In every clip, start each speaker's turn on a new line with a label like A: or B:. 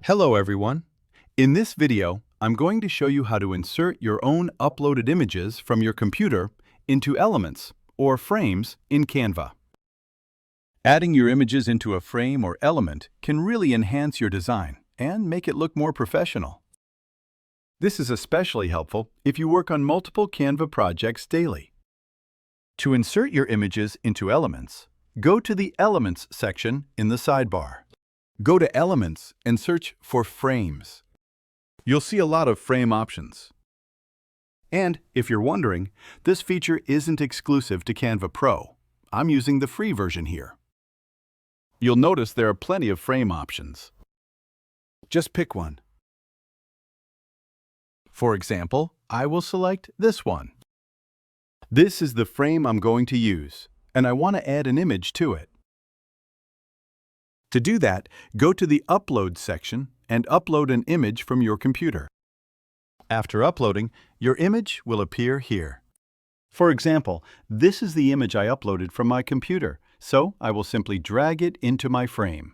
A: Hello everyone. In this video, I'm going to show you how to insert your own uploaded images from your computer into elements or frames in Canva. Adding your images into a frame or element can really enhance your design and make it look more professional. This is especially helpful if you work on multiple Canva projects daily. To insert your images into elements, go to the Elements section in the sidebar. Go to Elements and search for Frames. You'll see a lot of frame options. And if you're wondering, this feature isn't exclusive to Canva Pro. I'm using the free version here. You'll notice there are plenty of frame options. Just pick one. For example, I will select this one. This is the frame I'm going to use, and I want to add an image to it. To do that, go to the Upload section and upload an image from your computer. After uploading, your image will appear here. For example, this is the image I uploaded from my computer, so I will simply drag it into my frame.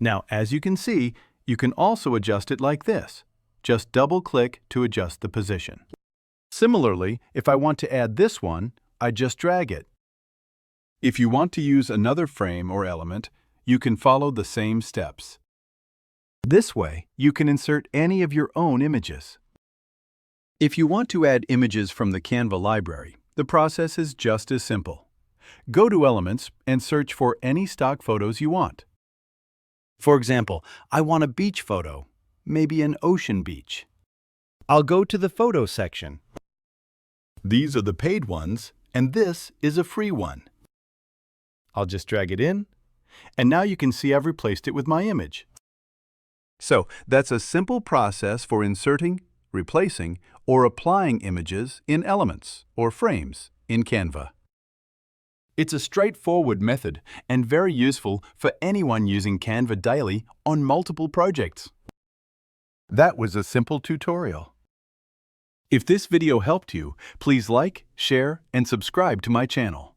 A: Now, as you can see, you can also adjust it like this. Just double-click to adjust the position. Similarly, if I want to add this one, I just drag it. If you want to use another frame or element, you can follow the same steps. This way, you can insert any of your own images. If you want to add images from the Canva library, the process is just as simple. Go to Elements and search for any stock photos you want. For example, I want a beach photo, maybe an ocean beach. I'll go to the Photo section. These are the paid ones, and this is a free one. I'll just drag it in, and now you can see I've replaced it with my image. So that's a simple process for inserting, replacing, or applying images in elements or frames in Canva. It's a straightforward method and very useful for anyone using Canva daily on multiple projects. That was a simple tutorial. If this video helped you, please like, share, and subscribe to my channel.